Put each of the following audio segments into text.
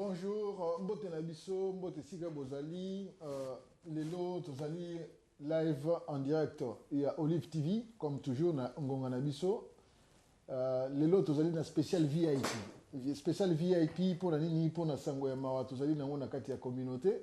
Bonjour, mbote na biso, mbote sika bozali, lelo tozali live en direct et à Olive TV, comme toujours na ngonga na biso. Lelo tozali na spécial VIP. Spécial VIP pour la nini, pour na sango ya mawa, tozali na ngona kati ya communauté.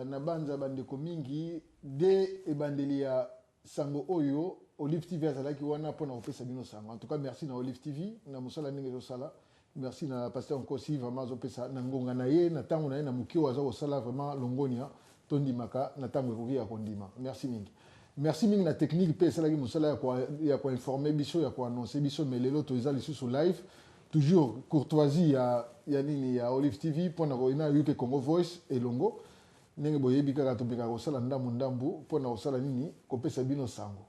Na banza bandeko mingi, de e bandeli ya sango oyo, Olive TV azalaki wana pour na opesa bino sango. En tout cas, merci na Olive TV, na musala ninge zo sala. Merci na pasteur Nkosi vraiment zopesa na ngonga na ye na tango na ye na mukio aza osala vraiment longonia tondimaka na tango ekoki ya kondima. Merci mingi. Merci mingi na technique pe esalaki mosala ya ko informer biso ya ko annoncer biso mais lelo to eza lisusu live toujours courtoisie ya nini ya Olive TV pona ko ina yuke Congo Voice elongo ndenge boyebi kaka topeka kosala ndambu pona kosala nini kopesa bino sango.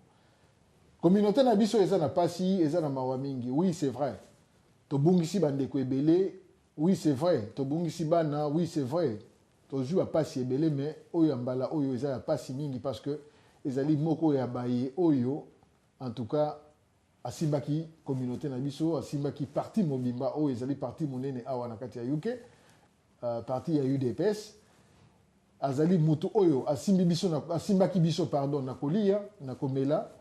Communauté na biso eza na pasi eza na mawa mingi. Oui, c'est vrai. Tobungisi bandeko ebele, oui c'est vrai. Tobungisi bana, oui c'est vrai. Tozu a pasi ebele mais oyo mbala oyo eza ya pasi mingi parce que ezali moko ya baye oyo en tout cas asimbaki communauté na biso, asimbaki parti mobimba oyo ezali parti monene awa na kati ya UK, parti ya UDPS. Azali mutu oyo asimbaki biso pardon na kolia, na komela.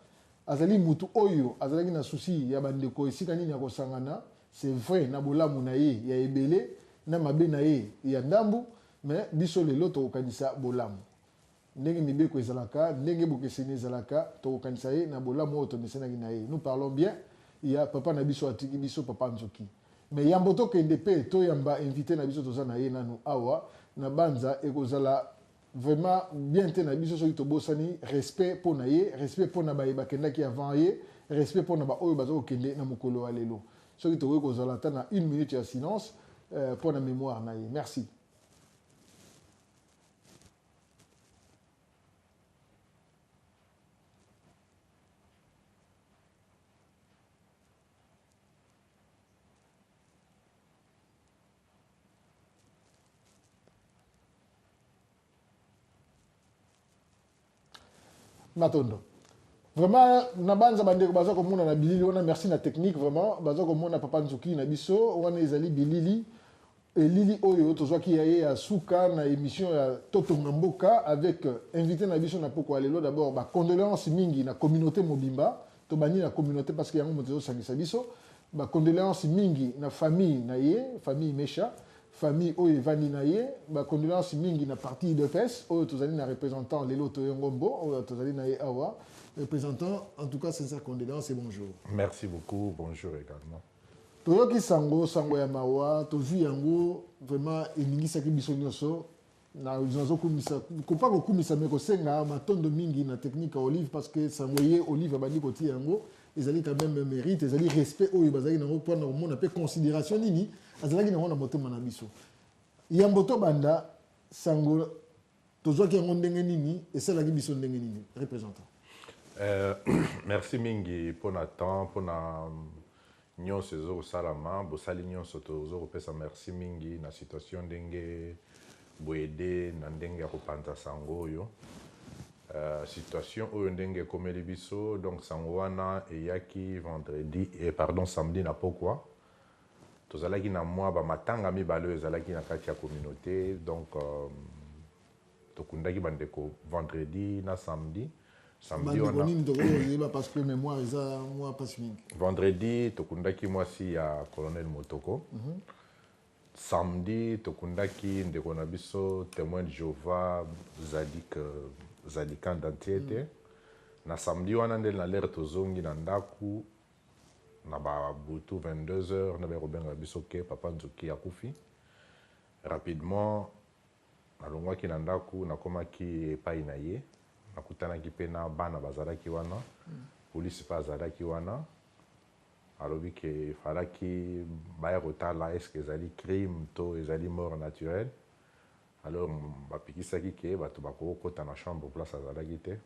Azali mutu oyo azalaki na souci ya bandeko esika nini ya kosangana. C'est vrai, na bolamu na ye ya ebele, na mabe na ye ya ndambu, mais biso lelo tokokanisa bolamu. Ndenge mibeko ezalaka, ndenge bokeseni ezalaka, tokokanisa ye na bolamu oyo tomesenaki na ye. Nous parlons bien, il y a papa na biso atiki biso papa Nzoki. Mais yamboto kende pe to yamba invité na biso toza na ye nanu awa, na banza ekozala vraiment bien te na biso soki tobosani respect pour na ye, respect pour na baye bakendaki avant ye, respect pour na ba oyo bazoko kende na mukolo wa lelo. Ce qui te veut na une minute de silence pour la mémoire. Merci. Matondo. Vraiment, na banza bandeko baza komona na bilili wana merci na technique vraiment baza komona papa Nzuki na biso wana ezali bilili elili oyo tozwaki ya ye ya suka na émission ya Totonga Mboka avec invité na biso na poko alelo d'abord ba condoléances mingi na communauté mobimba to bani na communauté parce que yango moto sangisa biso ba condoléances mingi na famille na ye famille Mecha famille oyo evandi na ye ba condoléances mingi na parti de PES oyo tozali na représentant lelo to Ngombo oyo tozali na ye awa représentant, en tout cas, sincère condoléances et bonjour. Merci beaucoup, bonjour également. Toyoki sango ya mawa, tozu yango vraiment eningisaki biso nyonso na uzazo kumisa kopa ko kumisa meko senga matondo mingi na technique à Olive parce que sango ye Olive abandi koti yango ezali quand même mérite, ezali respect oyo bazali nango pour na mona pe considération nini azalaki nango na motema na biso. Yamboto banda sango tozoki yango ndenge nini esalaki biso ndenge nini représentant. Merci mingi pour notre temps, pour na nyonso ezo salama, bosali nyonso tozo pesa merci mingi na situation ndenge boede na ndenge kopanza sango yo. Situation oyo ndenge komeli biso donc sango wana eyaki vendredi et pardon samedi na pokwa. Tozalaki na mwa ba matanga mibale ezalaki na kati ya communauté donc tokundaki bandeko vendredi na samedi. Samedi parce que mémoire moi pas vendredi tokundaki mwasi ya colonel Motoko. Samedi tokundaki ndeko na biso témoin de Jéhovah Zadikan d'Antiete. Na samedi wana ndel na l'air tozongi na ndaku na ba butu 22h na be robenga biso ke papa Nzuki akufi. Rapidement nalongwaki na ndaku nakomaki epai na ye. Nakutanaki pe na bana bazalaki wana police pa azalaki wana alobi ke falaki baya kotala est-ce que ezali crime to ezali mort naturelle alors bapikisaki ke bato bakokota na chambre place azalaki te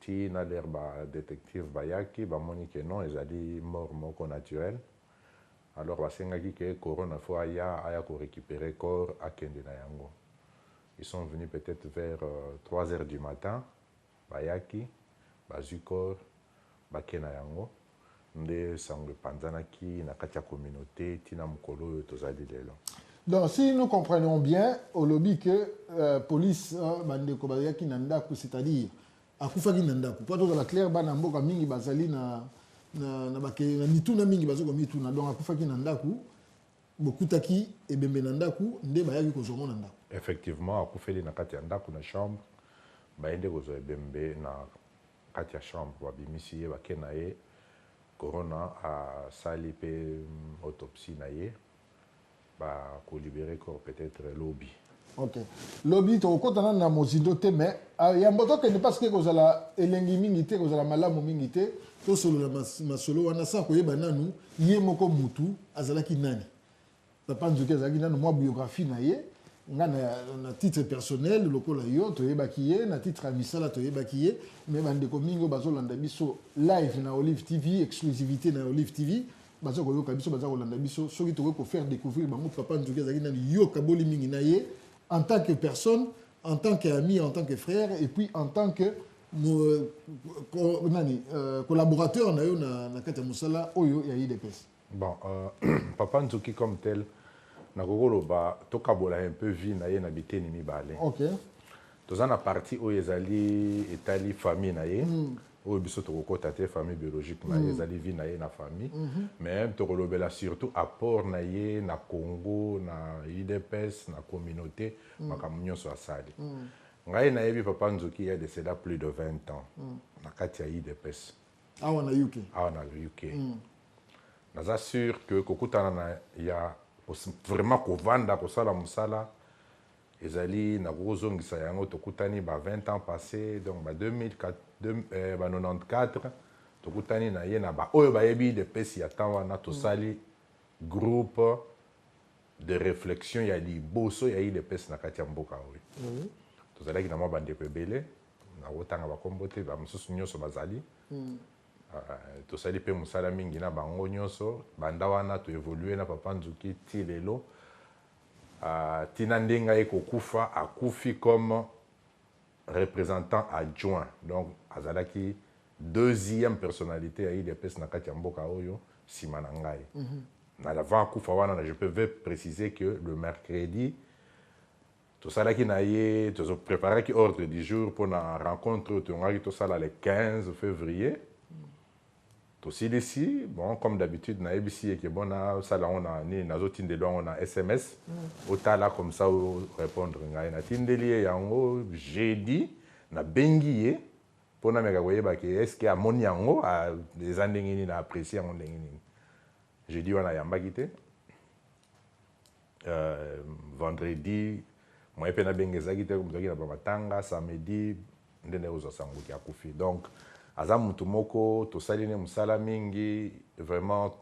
ti na l'air ba détective bayaki bamoni ke non ezali mort moko naturelle alors basengaki ke corona fo aya ko récupérer corps akende na yango. Ils sont venus peut-être vers 3 heures du matin. Bayaki, Bazukor, Bakena Yango. Nde sango panzanaki na katia communauté tina mukolo tozali lelo. Donc, si nous comprenons bien, au lobby que police, c'est-à-dire, à Koufagi Nandaku, pas dans la claire, Banamboka Mingi Bazali na mituna mingi bazoko mituna donc à Koufagi Nandaku, beaucoup taki et Bembe Nandaku, nde bayaki kozomo Nandaku. Effectivement, à Koufeli na kati ya ndaku na chambre, baende kozo Bembe na kati ya chambre, babimisi ye bakena ye, corona a sali pe autopsie na ye. Pour libérer corps peut-être lobby. Ok. Lobby, tu as na mozindo te mais il y a un boto que ne parce que vous ala elengi mingite, vous ala malamu mingite, to solo la masolo wana sa ko yeba nanu, ye moko mutu azala ki nani. Papa nzuke azaki nanu moi biographie na ye, nga na titre personnel lokola yo to yeba ki ye, na titre amisala to yeba ki ye, mais bande ko mingo bazolanda biso live na Olive TV, exclusivité na Olive TV. Baza ko yoka biso baza ko landa biso soki to ko faire découvrir bango papa nzuki azaki na yoka boli mingi na ye en tant que personne, en tant qu'ami, en tant que frère et puis en tant que collaborateur na yo na kata musala oyo ya IDPS. Bon, papa nzuki comme tel na kokolo ba tokabola un peu vie na ye na biteni mibale. OK. Toza na partie oyo ezali etali famille na ye. Oyo biso tokokota te famille biologique na ye ezali vie na ye na famille mais tokolobela surtout apport na ye na Congo na IDPS na communauté makambo nyonso asali ngai nayebi papa nzuki ya décédé plus de 20 ans na kati ya IDPS awa na UK naza sûr que kokutana na ya vraiment kovanda kosala mosala ezali na kozongisa yango tokutani ba 20 ans passés donc ba 2004 ba 94 tokutani na ye na ba oyo bayebi de pesi ya temps wana tosali groupe de réflexion ya liboso ya ile pesi na kati ya mboka oyo tozalaki na mwa bandeko ebele na kotanga bakombo te bamosusu nyonso bazali tosali mpe mosala mingi na bango nyonso banda wana toévolue na papa nzuki ti lelo tina ndenga ekokufa akufi comme représentant adjoint donc azalaki deuxième personnalité ya IDPS na kati ya mboka oyo sima na ngai na l'avant akufa wana je peux préciser que le mercredi tosalaki na ye tozopreparaki ordre du jour pour na rencontre tongaki tosala le 15 février tosilisi bon comme d'habitude na ebisi eke bona sala on a ni nazotindeli yango na SMS otala comme ça répondre ngai na tindeli yango jeudi na bengi ye pona meka koyeba ke est-ce que amoni yango eza ndenge nini na apprécier yango ndenge nini jeudi wana yambaki te vendredi moi pe na bengi ezaki te komzaki na bamatanga samedi ndenge ozwa sangoki akufi donc aza mutu moko tosali ne musala mingi vraiment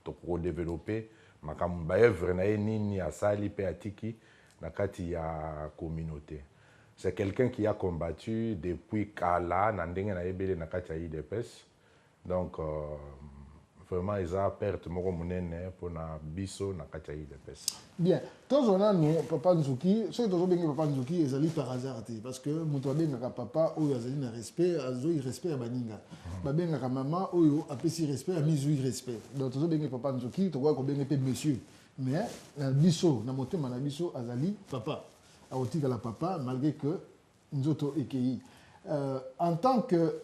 tokodévelopper makambo baœuvre na ye nini asali pe atiki na kati ya communauté. C'est quelqu'un qui a combattu depuis kala na ndenge na yebele na kati ya IDPS donc vraiment eza perte moko munene pona biso na kati ya IDPS. Bien, tozona nous papa Nzuki, ce que tozobengi papa Nzuki ezali par hasard te parce que mutu abengaka papa oyo azali na respect azoi respect ya baninga. Babengaka maman oyo apesi respect amizui respect. Donc tozobengi papa Nzuki tokoka kobenga pe monsieur. Mais na biso na motema na biso azali papa. Aotikala papa malgré que nzoto ekei. En tant que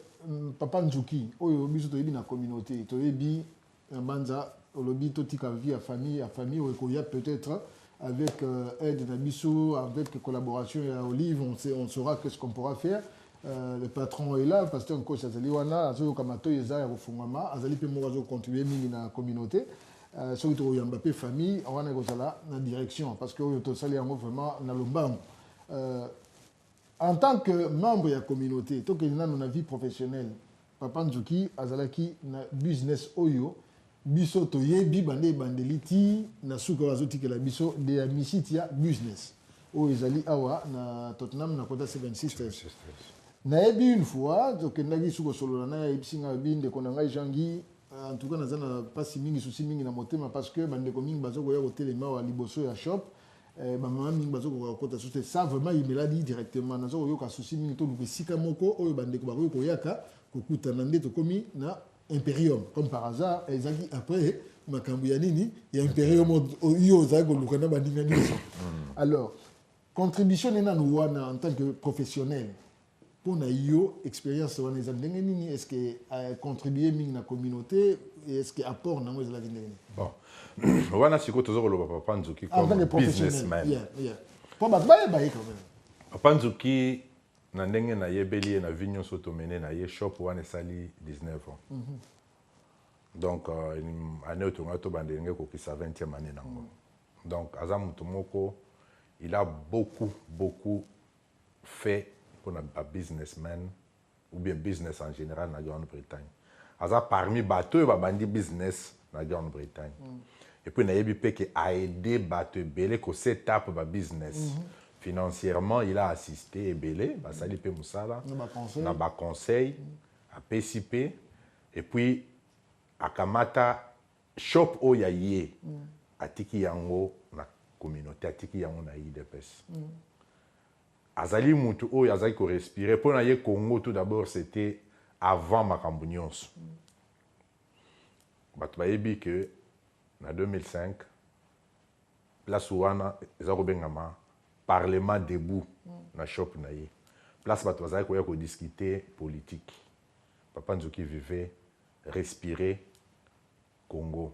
papa Nzuki oyo biso toyebi na communauté toyebi banza olobi totika vie à famille oyo peut-être avec aide d'Abisso, avec collaboration à Olive, on saura qu'est-ce qu'on pourra faire. Le patron est là, le pasteur Nkosi Azali wana, Azo Kamato Yeza Rofungama, Azali pe Morazo contribuer mingi na communauté. Soki to yamba pe famille, on va kozala na direction parce que to sali yango vraiment na lombango. En tant que membre de la communauté, to ke na vie professionnelle, Papa Nzuki azalaki na business oyo biso to yebi bande bandeliti na suka wazotikela biso de amisitia business o ezali awa na Tottenham na kota 76 na yebi une fois donc ndaki suko solo na yebisinga binde kona ngai jangi en tout cas nazana pasi mingi souci mingi na motema parce que bande ko mingi bazoko ya hotelema wa liboso ya shop ba mama mingi bazoko kota souci ça vraiment il me l'a dit directement nazoko yoka souci mingi to luke sika moko oyo bande ko bakoyaka kokutana nde tokomi na Imperium, comme par hasard, et ils ont dit après, Makambuyanini, il y a Imperium, alors, contribution en tant que professionnel, pour une expérience, est-ce que contribuer à la communauté, est-ce que apport dans la vie? Bon, voilà ce que tu as Papa Nzuki comme businessman. Pour quand même. Papa Nzuki, na ndenge na yebeli na vignon soto mené na ye shop wana sali 19 ans. Donc année otonga to bandenge ko kisa 20e année nango. Donc Azam Mutumoko, il a beaucoup fait pour un businessman ou bien business en général na Grande-Bretagne. Aza parmi bateau et bandi business na Grande-Bretagne. Et puis, il a aidé Bateau Belé à set up le business. Financièrement, il a assisté Belé, Salipe Moussala, dans conseil, à PCP, et puis à Kamata, shop Oyaye, à Tiki Yango, na communauté, à Tiki Yango na IDPS. Azali Moutou, Azali ko respirer. Pour le Congo, tout d'abord, c'était avant Makambounions. Bato bayebi que en 2005, place Ouana, ils ont parlement debout dans le shop. Place bato bazali ko discuter politique. Papa Nzuki vivait, respirer Congo.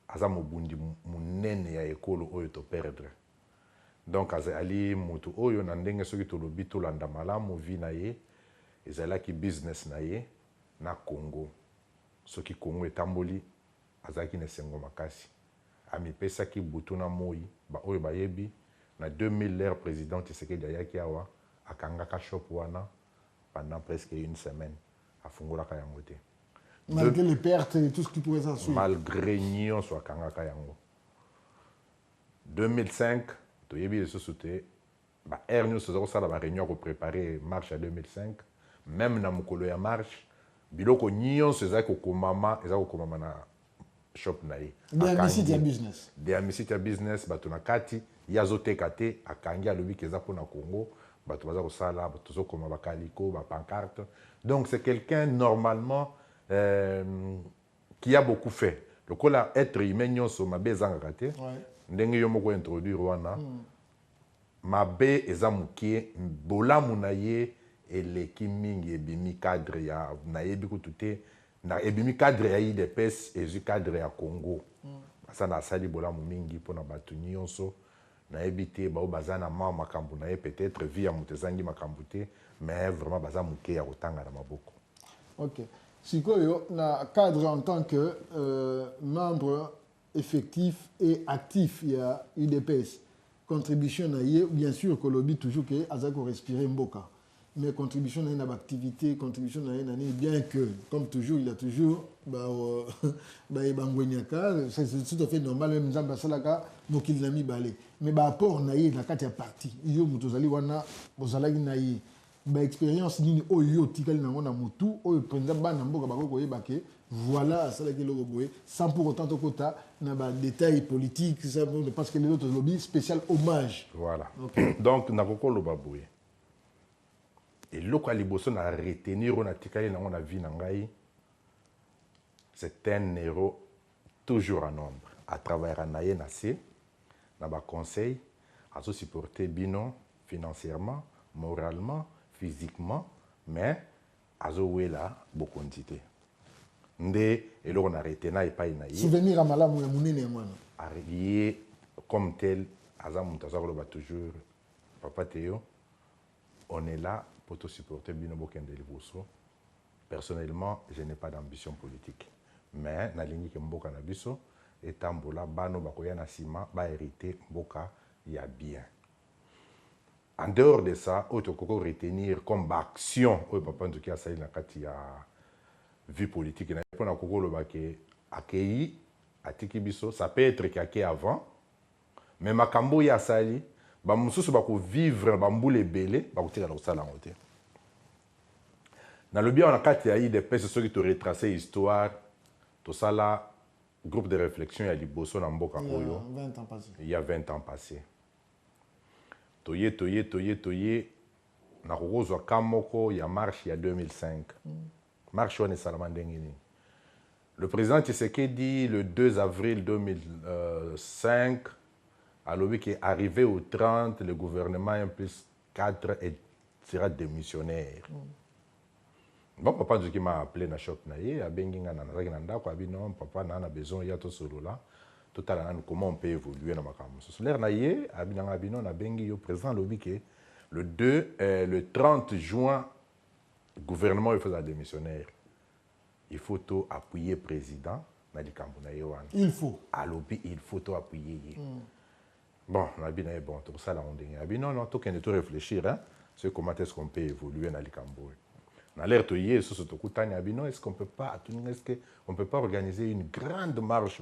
Aza mobundi munene ya ekolo oyo to perdre. Donc azali mutu oyo na ndenge soki tolobi tolanda malamu vi na ye, ezalaki business na ye na Congo. Soki Congo etamboli azaki na sengo makasi. Amipesaki butu na moi ba oyo bayebi na 2000 l'ère président Tshisekedi ayaki awa akangaka shop wana pendant presque une semaine afungolaka yango te. Malgré les pertes et tout ce qui pouvait s'en suivre. Malgré nion so akangaka yango. 2005 toyebi le société ba air news so sala ba réunion pour préparer marche à 2005 même na mukolo ya marche biloko nion so ezaki kokomama na shop na ye. De amisiti ya business bato na kati yazoteka te akangi alobi keza po na Congo bato baza kosala bato zokoma bakaliko ba pancarte. Donc c'est quelqu'un normalement qui a beaucoup fait. Le kola être humain nyonso mabe ezanga te. Ndenge yo moko introduire wana mabe eza mukie bolamu na ye eleki mingi ebimi cadre ya na yebi kutute na ebimi cadre ya IDPS ezu cadre ya Congo. Basa na sali bolamu mingi pona batu nyonso na ebite ba baza na makambu na ye peut-être via mutezangi makambu te mais vraiment baza mukie ya kotanga na maboko. OK. Sikoyo na cadre en tant que membre effectif et actif il y a UDPS contribution na ye bien sûr que lobby toujours que azako respirer mboka mais contribution na une activité contribution na une année bien que comme toujours il y a toujours c'est tout à fait normal même nzamba salaka mokili na mibale mais ba apport na ye na kati ya parti yo mutozali wana bozalaki na ye ba expérience nini oyo tikali nango na mutu oyo président bana mboka bako koyeba ke voilà ça là que le boye sans pour autant kota na ba détails politiques ça parce que les autres lobby spécial hommage voilà. Okay. Donc na kokolo baboye et loko aliboso na retenir on a tikali nango na vie na ngai c'est un héros toujours en nombre à travers anaye na se na ba conseil à se supporter bino financièrement moralement physiquement mais azowela beaucoup quantité ndé eloko na retena epai na ye souvenir à malamu ya munene mwana arrivé comme tel azam mutazakolo toujours papa Théo on est là pour te supporter bino bokende liboso. Personnellement je n'ai pas d'ambition politique mais na lingi ke mboka na biso etambola bano bakoya na sima ba hériter mboka ya bien. En dehors de ça, autre qu'on retenir comme action, papa Nzuki a sali na kati ya vie politique. Na pona koko lo bake accueilli atiki biso, ça peut être qu'aké avant, mais makambo ya sali, ba mususu bako vivre ba mbule belé, ba kotika na kosala ngote. Na lobi on a kati ya IDPS ceux qui te retracer histoire, to sala groupe de réflexion ya liboso na mboka oyo. Il y a 20 ans passés. Toye na kokozwa kamoko ya marche ya 2005 marche wana esalama ndenge nini. Le président Tshisekedi, le 2 avril 2005, a lobby qui est arrivé au 30, le gouvernement 1 plus 4 sera démissionnaire. Bon, papa qui m'a appelé na shop na ye, a bengi nga na nazaki na ndako, a dit non, papa na besoin ya to solo là. Tout à l'heure, comment on peut évoluer dans ma campagne. L'air na ye, a dit non, na bengi yo président lobby qui le 30 juin, le gouvernement il fait la démissionnaire. Il faut tout appuyer le président. Il faut. À lobby, il faut tout appuyer. Bon, on a dit bon, tout ça, on dit non, non, tout réfléchir, hein, sur comment est-ce qu'on peut évoluer dans les Cambodge. On a l'air de dire, est-ce qu'on peut pas, organiser une grande marche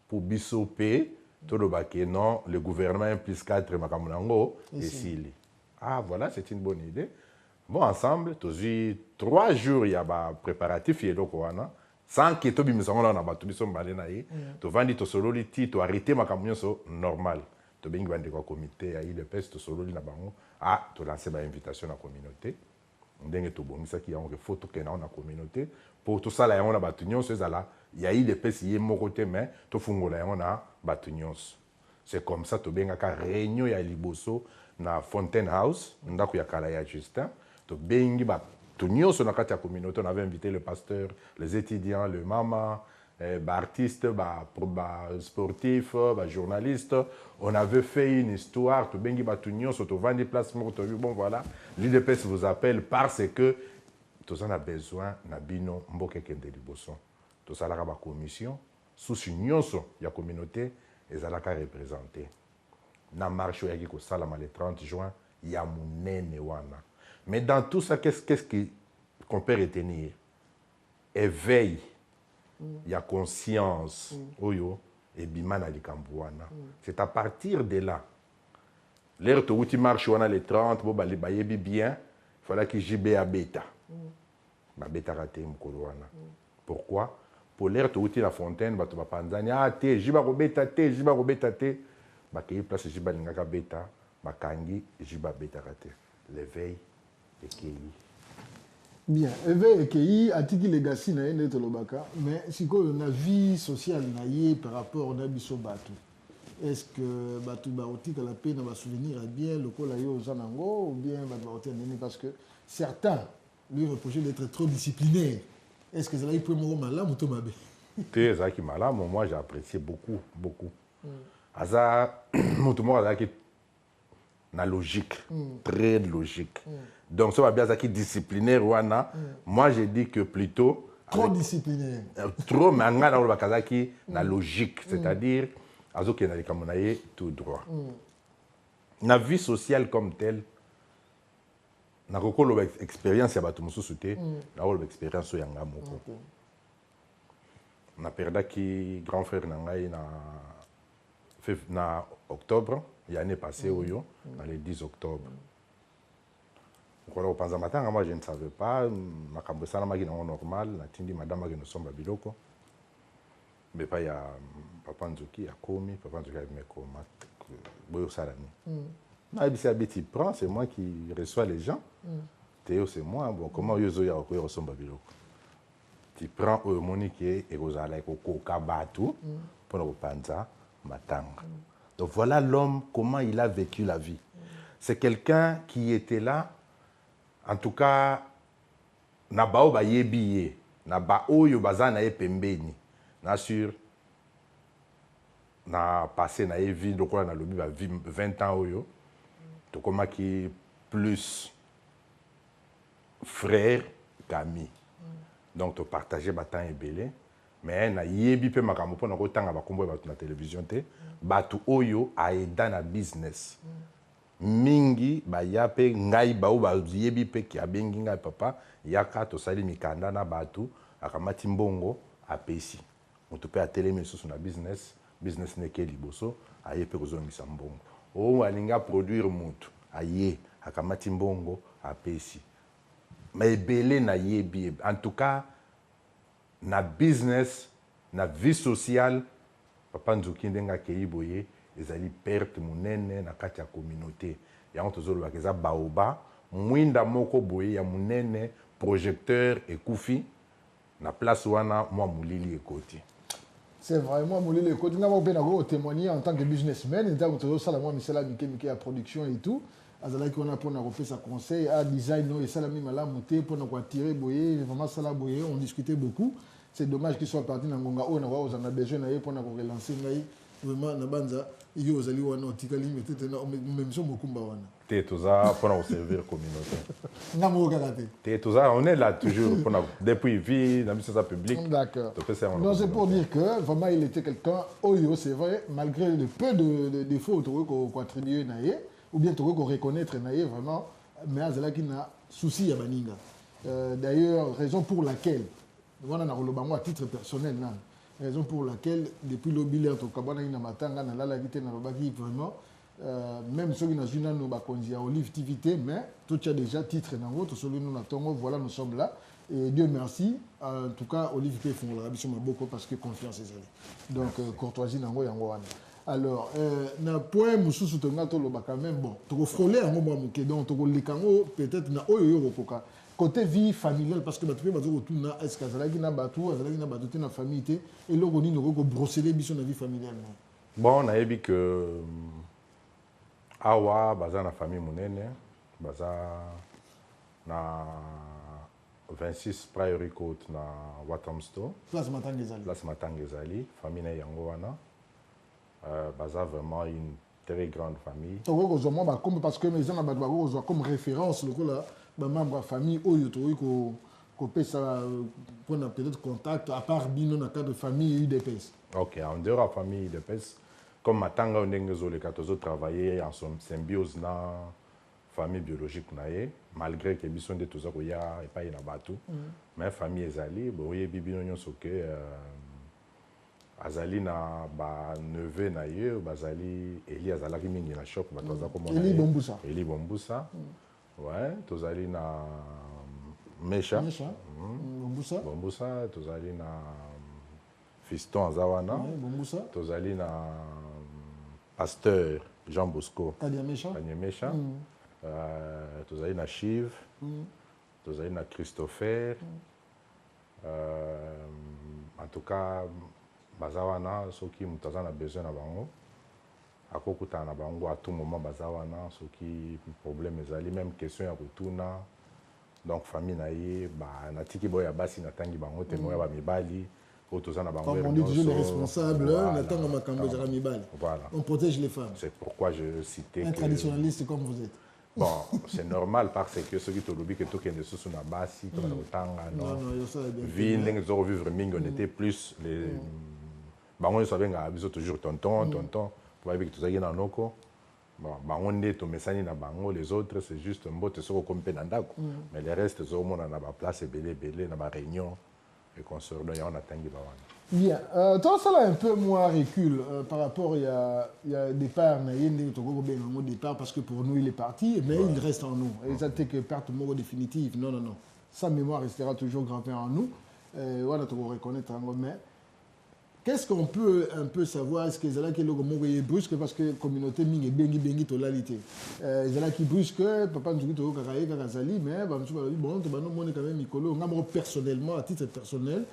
pour Bissopé, tout le baquet, non, le gouvernement 1 plus 4, Makamunango, et Sili. Ah, voilà, c'est une bonne idée. Bon, ensemble, 3 jours, il y a des préparatifs, sans que tu aies besoin de tu vas dire que tu as arrêté ma camion normal. Tu as un comité, il y a des solo tu as lancé une invitation à la communauté. Tu as fait une photo dans la communauté. Pour tout ça, il y a des personnes qui sont côté, mais tu as fait une c'est comme ça que tu as fait une réunion à Liboso, dans Fontaine House, dans la Justin. Tu as fait la communauté, on avait invité le pasteur, les étudiants, le maman, artistes, sportifs, journalistes. On avait fait une histoire, tu as vendu des places, bon voilà. L'IDPS vous appelle parce que tu as besoin de bino mbokeke de Liboso. Tu as la commission, sous une la communauté, et ça l'a représenté. Na marche qui le 30 juin, il y a mon nene wana. Mais dans tout ça, qu'est-ce qu'on peut retenir? Éveil, il y a conscience, oyo, et bimana li kambouana. C'est à partir de là. L'air où tu marches le 30, bon, bien, il fallait que j'y à bêta. Ma bêta raté mkoloana. Pourquoi? Pour l'air où tu la fontaine, tu vas pas dire, ah, t'es, j'y vais bêta, t'es, j'y vais bêta, t'es. Bah, qu'il y a place, j'y vais n'ingaka bêta, bah, kangi, j'y vais bêta raté. L'éveil. Bien, éveil et atiki legacy na yende tolobaka, mais si on a vie sociale na yé par rapport à biso batu. Est-ce que batu baoti la paix na ba souvenir bien le kola yo zanango ou bien batu baoti nini parce que certains lui reprochent d'être trop disciplinaire. Est-ce que ça là il peut me malade ou tomabe? Très ça qui malade, moi j'ai apprécié beaucoup. Asa mutumo ala qui na logique, très logique. Donc, ça va bien ça qui est disciplinaire, moi je dis que plutôt... Trop disciplinaire. Trop, mais on a la logique, c'est-à-dire, qui est tout droit. La vie sociale comme telle, on a une expérience, on a une expérience. On a perdu qui grand frère en octobre, l'année passée, dans le 10 octobre. Moi, je ne savais pas. Je suis normal. Madame nous sommes à Biloko. Mais pas il y a Papa Nzuki, a commis, Papa Nzuki a mis prend, c'est moi qui reçois les gens. Théo, c'est moi. Bon, comment Yozo ya ressemble à Biloko? Tu prends Monique et Rosala et Kokabatu pour le panza matanga. Donc voilà l'homme, comment il a vécu la vie. C'est quelqu'un qui était là. En tout cas, na bao ba yebiye, na ba oyo bazana e pembeni. Na sûr, na passé na vie donc on a lobby ba 20 ans oyo. To koma ki plus frère qu'ami. Donc to partager ba temps ebele, mais na yebi pe makambo pona ko tanga ba kombo ba na télévision te, ba tu oyo aida na business. Mingi ba yape ngai ba uba yebi pe ki abengi ngai papa yaka to sali mikanda na batu akamati mbongo apesi mutu pe atelemi susu na business neke liboso aye pe kozongisa mbongo o alinga produire mutu aye akamati mbongo apesi mais belé na yebi en tout cas na business na vie sociale papa Nzuki ndenga keiboye ezali perte monene na kati ya communauté yango tozoloba keza baoba mwinda moko boye ya munene projecteur ekufi na place wana mwa mulili ekoti. C'est vraiment mulili ekoti nga moko pe na témoigner en tant que businessman ntango tozosala mwa misala mike ya production et tout azalaki wana mpona kopesa conseil à design oyo esalami malamu te mpona koattirer boye vraiment sala boye on discutait beaucoup. C'est dommage qu'il soit parti dans ngonga oyo na kwa ozana besoin na ye mpona korelancer ngai vraiment na banza iyo ozali wana otikali metete na memission mokumba wana te toza mpona koservir communauté nga moko kaka te te toza on est là toujours mpona depuis vie na biso eza public. D'accord. Non, c'est pour dire que vraiment il était quelqu'un oyo c'est vrai malgré le peu de défauts qu'on attribué na ye ou bien qu'on reconnaître na ye vraiment mais azalaki na souci ya baninga. D'ailleurs raison pour laquelle wana na koloba moi à titre personnel nan raison pour laquelle depuis l'obili en tout cas bana ina matanga na lala vite na babaki vraiment même ceux qui na juna no bakonzi ya Olive TV mais tout a déjà titre na votre celui nous natongo voilà nous sommes là et Dieu merci en tout cas Olive TV font la biso maboko parce que confiance ezali donc courtoisie nango yango wana. Alors na point mususu tonga to loba quand même bon to frôler yango moi moké donc to likango peut-être na oyo yo kokoka côté vie familiale parce que bato pe bazo kotuna est-ce que azalaki na bato te na famille te et loko nini ko brosser biso na vie familiale non. Bon nayebi que awa baza na famille monene baza na 26 Prairie Côte na Watamsto place Matanga ezali famille na yango wana baza vraiment une très grande famille to ko zo mo ba comme parce que mais na bato ba ko zo comme référence lokola ba membre de famille oyo to ko pesa pour na peut-être contact à part bino na cadre de famille UDPS. OK, en dehors de famille UDPS comme Matanga ndenge zo le katozo travailler en symbiose na famille biologique na ye malgré que biso nde toza ko ya epai na bato mais famille ezali boye bibino nyonso ke azali na ba neveu na ye bazali Eli azalaki mingi na shop bato za komona Eli Bombusa ouais tozali na Mesha Bombusa tozali na Fiston Azawana tozali na Pasteur Jean Bosco Kanyemesha tozali na Shiv tozali na Christopher en tout cas baza wana soki moto aza na besoin na bango akokutana na bango à tout moment baza wana soki problème ezali même question ya kotuna donc famille na ye natiki boyo ya basi natangi bango te moya bamibali oyo toza na bango on dit toujours les responsables natanga makambo ezaka mibali on protège les femmes. C'est pourquoi je citais un traditionnaliste comme vous êtes. Bon, c'est normal parce que ceux qui te l'oublient que tout qui est dessous sur la base, tout le temps, non. Vie, vivre mingi, on était plus les. Bah on savait que toujours tonton. Vous voyez que tout ça y est dans nos co. Bon, bah on est au message na bango, les autres c'est juste un mot de ce qu'on peut n'andako. Mais les restes, au moins on a ma place et belé, na ma réunion et qu'on se réunit, on attend qu'ils vont. Bien. Toi, ça là un peu moins recul par rapport il y a départ, au départ parce que pour nous il est parti, mais il reste en nous. Et ça c'est que perte mot définitive. Non. Sa mémoire restera toujours gravée en nous. Voilà, tu reconnaître mais qu'est-ce qu'on peut un peu savoir? Est-ce que les gens qui sont brusque parce que la communauté mingi bengi totalité. Les gens qui brusque, papa nous dit que Kazali, mais bon, tu quand même Mikolo. Personnellement, à titre personnel,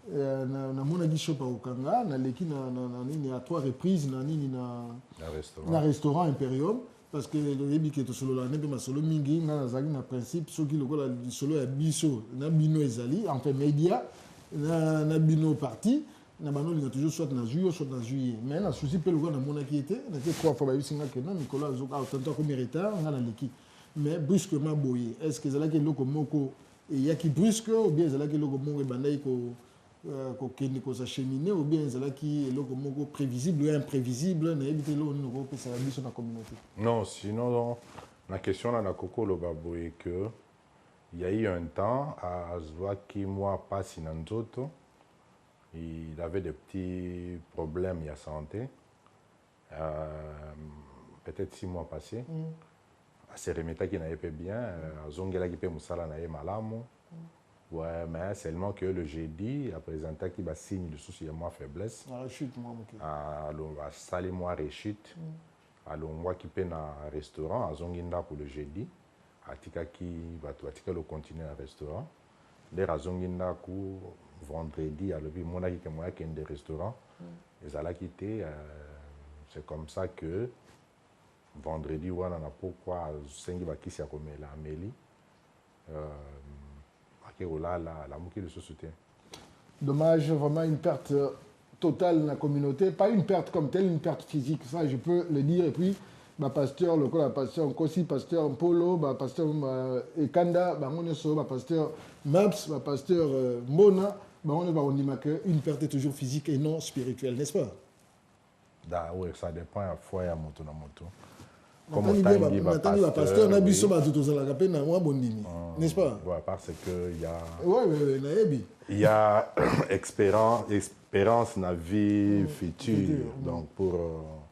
na mona gi shop okanga na leki na nini à 3 reprises na restaurant Imperium parce que le yebi ke to solo la nebe masolo mingi na zali na principe soki lokola solo ya biso na bino ezali en fait média na bino parti na bano linga toujours soit na juillet mais na souci pe lokola na mona ki était na 3 fois ba bisinga ke na Nicolas azoka autant comme retard na leki mais brusquement boye est-ce que zala ke loko moko et ya ki brusque ou bien zala ke loko moko bandai ko ko s'acheminer ou bien zalaki eloko moko prévisible ou imprévisible na éviter lo noko que ça biso na communauté. Non, sinon la question là na koko lo baboye que il y a eu un temps à Zwaki moi pas sinanzoto il avait des petits problèmes il y a santé peut-être 6 mois passés à se remettre qui n'avait pas bien zongela qui peut musala na ye malamu. Ouais, mais seulement que le jeudi, il a présenté qu'il va signer le souci de moi faiblesse. La rechute, moi, ok. Alors, on va salir moi rechute. Alors, on voit qu'il peut dans un restaurant à Zonginda pour le jeudi. atikaki bato atikaki continue à restaurant nde azongi ndako vendredi alobi monaki ke moya kende restaurant ezalaki te c'est comme ça que vendredi wana na pourquoi asengi bakisi ya komela ameli ake kolala alamuki lisusu te. Dommage, vraiment une perte totale dans la communauté, pas une perte comme telle, une perte physique, ça je peux le dire. Et puis bah, pasteur le pasteur Nkosi, pasteur Mpolo, bah, pasteur Ekanda, bah, bah, pasteur Maps, bah, pasteur Mona, bah, on dit que une perte est toujours physique et non spirituelle, n'est-ce pas? Oui, ça dépend à fois à moto na moto. Comme on pasteur na biso ba tout ça la peine moi bondimi, n'est-ce pas? Ouais, parce que il y a expérience na vie future donc pour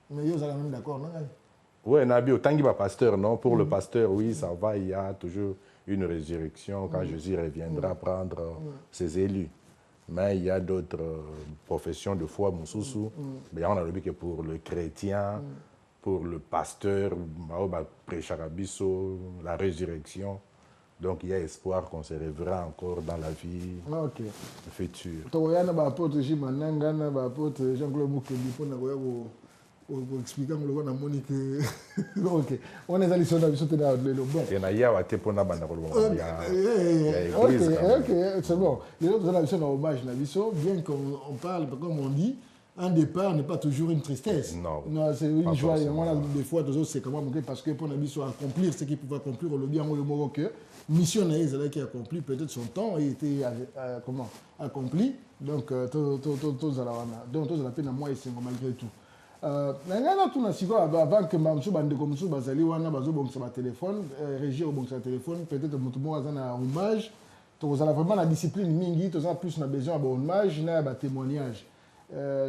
mais vous êtes même d'accord non? Ouais, Nabi, autant qu'il va pasteur, non? Pour le pasteur, oui, ça va, il y a toujours une résurrection quand Jésus reviendra prendre ses élus. Mais il y a d'autres professions de foi, Moussoussou. Mais on a le but que pour le chrétien, pour le pasteur, la résurrection. Donc il y a espoir qu'on se réveillera encore dans la vie future. Pour expliquer ok on est allé sur la sauté dans le bon ok c'est bon les autres ont hommage bien qu'on parle comme on dit un départ n'est pas toujours une tristesse non c'est une joie et moi des fois c'est comment parce que pour Nabiso accomplir ce qu'il pouvait accomplir le bien le mot que mission qui a accompli peut-être son temps a été comment accompli donc tous à la peine à moi et c'est malgré tout. Avant que Mamsou Bandeko Moussou Bazali wana bazo bon sur téléphone, régir au bon sur téléphone, peut-être mutumo azana hommage, to zala vraiment la discipline mingi, to za plus na besoin ba hommage na ba témoignage.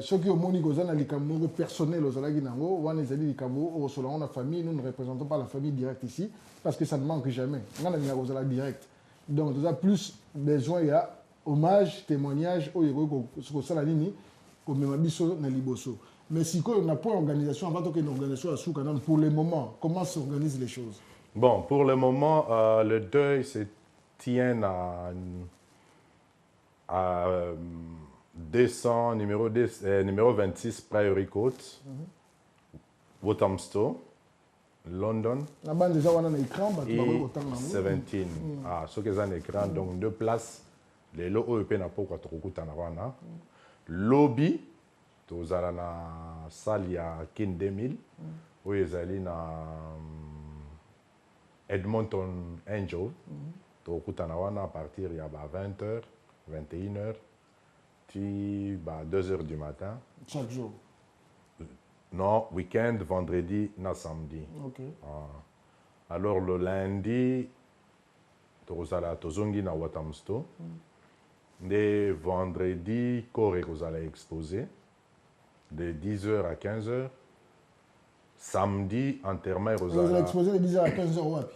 Ceux qui ont moni kozana likambo personnel aux alagi nango, wana ezali likambo au selon la famille, nous ne représentons pas la famille directe ici parce que ça ne manque jamais. Ngana ni kozala direct. Donc to za plus besoin ya hommage, témoignage au yego ko sala nini ko mema biso na liboso. Mais si on n'a pas d'organisation, avant qu'il y ait une organisation à Soukanan, pour le moment, comment s'organisent les choses? Bon, pour le moment, le deuil se tient à 200, numéro 26, Priory Court, Walthamstow, London. La bande déjà on a un écran, et 17. Ah, ce qui est un écran, donc 2 places. Les lots OEP n'a pas quoi lobby. Tozala na salle ya Kin 2000 où ils allaient na Edmonton Angel tokutana wana à partir ya 20h 21h puis 2h du matin chaque jour non week-end vendredi na samedi alors le lundi tozala tozongi na Walthamstow de vendredi corps kozala exposé de 10h à 15h. Samedi, enterrement. Vous avez exposé de 10h à 15h.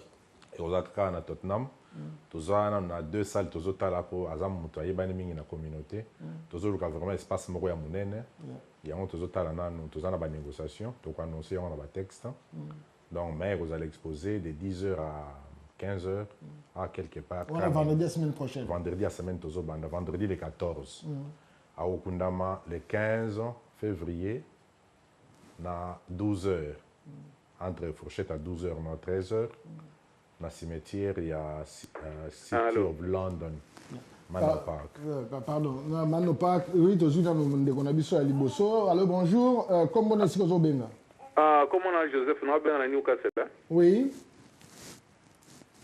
Et aux autres cas, à Tottenham. On a 2 salles, tous autres là pour Azam Moutaye, Baniming dans la communauté. Tous autres vraiment espace Moro ya Mounene. Il y a tous autres là, tous autres dans la négociation. Donc annoncer on a un texte. Donc mais vous allez exposer de 10h à 15h à quelque part. Vendredi la semaine prochaine. Vendredi la semaine tous autres. Vendredi le 14. À Okundama le 15 février, à 12h, entre Fourchette à 12h, à 13h, dans le cimetière, il y a City of London, Manor Park. Pardon, Manor Park, oui, tu as dit qu'on a vu ça à Liboso. Alors bonjour, comment on est ici au Benga? Comment on a Joseph, on a bien à Newcastle. Oui.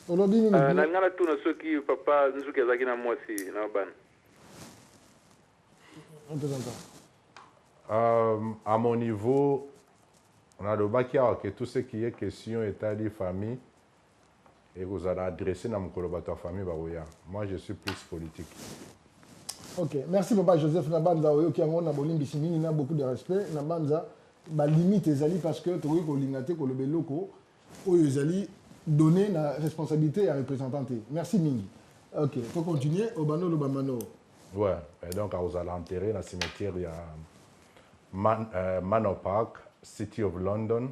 Aujourd'hui, on a tout ce qui papa, nous qui avons na moi aussi, na ban. On te entend. À mon niveau, on a le bac que tout ce qui est question état de famille et vous allez adresser dans mon collaborateur famille. Moi, je suis plus politique. Ok, merci papa Joseph Nabanza qui a beaucoup de respect. Nabanza, limite les parce que tu as l'ingate que le beloko où ils allaient donner la responsabilité à représenter. Merci Mingi. Ok, pour continuer, Obano Lobamano. Ouais, et donc vous allez enterrer dans le cimetière, il y a Manor Park, City of London,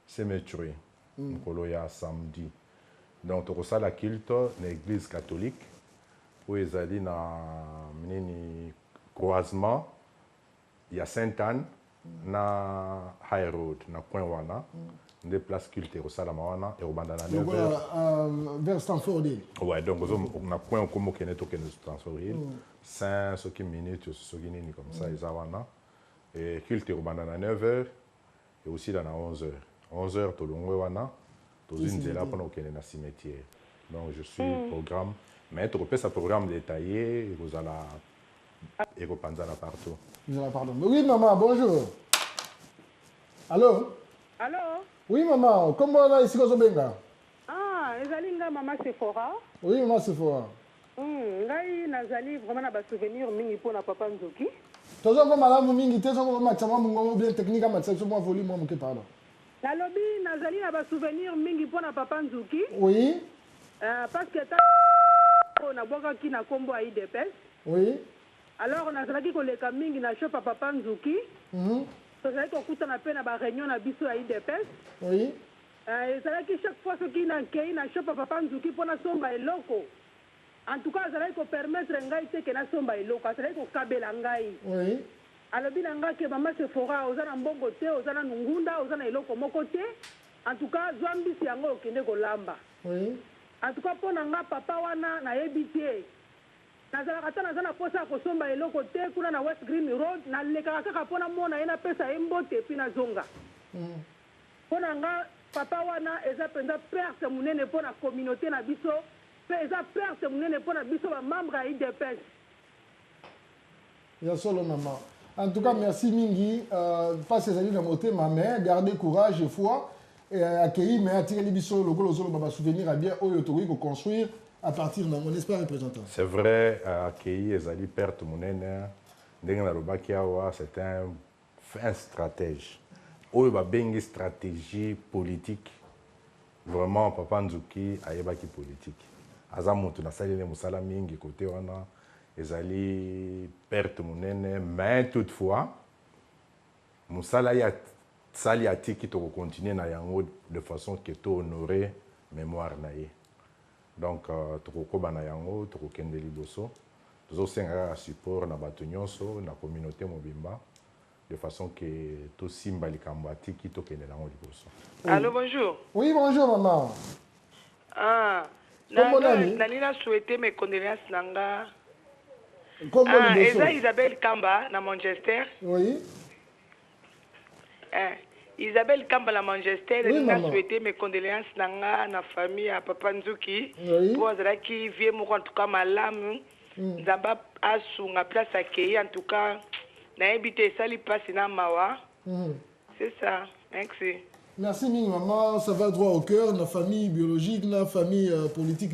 Cemetery. Il y a samedi. Donc tokosala culte na église catholique où ezali na nini croisement ya Sainte-Anne na High Road na coin wana nde place culte ekosalama wana ekobanda na 9h vers Stanford Hill. Ouais, donc na coin okomo kende tokende Stanford Hill 5 soki minutes soki nini comme ça eza wana et culte ekobanda na 9h et aussi dans 11h 11h tolongwe wana tozwi nzela mpona kokende na cimetière. Donc je suis programme mais tokopesa programme détaillé ekozala ekopanzana partout. Pardon. Oui, maman, bonjour. Allô? Allô? Oui, maman, comment on a ici au Benga? Ah, Ezalinga Maman Sephora. Oui, maman Sephora. Ngai nazali vraiment na ba souvenir mingi pour na papa Nzoki. Tozo ko malamu mingi tezo ko matama mungo bien technique matsa so mo volume mo ke pardon. Nalobi nazali na ba souvenir mingi pour na papa Nzoki. Oui. Parce que ta na boka ki na kombo a IDPS. Oui. Alors nazalaki koleka mingi na shop papa Nzoki. Tozali kokutana pe na ba réunion na biso ya IDPS. Oui. Ezalaki chaque fois soki na nkei na shop papa Nzoki mpona somba eloko. En tout cas, azalaki ko permettre ngai te ke na somba eloko, azalaki ko kabela ngai. Oui. Alobi na ngai ke Maman Sephora oza na mbongo te, oza na ngunda, oza na eloko moko te. En tout cas, zwa mbisi yango okende kolamba. Oui. En tout cas, mpona nga papa wana nayebi te. Nazalaka ata naza na posa ya kosomba eloko te kuna na West Green Road, nalekaka kaka mpona mona ye napesa ye mbote epi nazonga. Mpona nga papa wana eza mpenza perte monene mpona communauté na biso, mpe eza perte monene mpona biso bamembre ya IDPS. Ya solo maman. En tout cas, merci mingi. Pas ces années dans mon thème, mais gardez courage et foi. Et accueillir, mais attirer les bisous, le gros baba souvenir à bien au yotori qu'on construire à partir de mon espace représentant. C'est vrai, accueillir Ezali perte monene. Denga Robakiawa, c'est un fin stratège. Oyo ba bengi stratégie politique. Vraiment, Papa Nzuki ayebaki politique. Aza mutu na salile musala mingi côté wana. Ezali perte monene, mais toutefois, musala ya sali atiki to continuer na yango de façon que to honorer mémoire na ye. Donc to koba na yango to kende liboso. Tozo senga support na bato nyonso na communauté mobimba de façon que to simba likambo atiki to kende nango liboso. Allô, bonjour. Oui, bonjour maman. Ah, nani na souhaiter mes condoléances nanga. Eza Isabelle Kamba na Manchester. Oui. Isabelle Kamba na Manchester, oui, elle a souhaité mes condoléances nanga na famille à Papa Nzuki. Oui. Pour azalaki vie moko en tout cas malamu. Nzamba asunga place accueillir en tout cas na habité sali passe na mawa. C'est ça. Merci. Merci ming maman, ça va droit au cœur, na famille biologique, na famille politique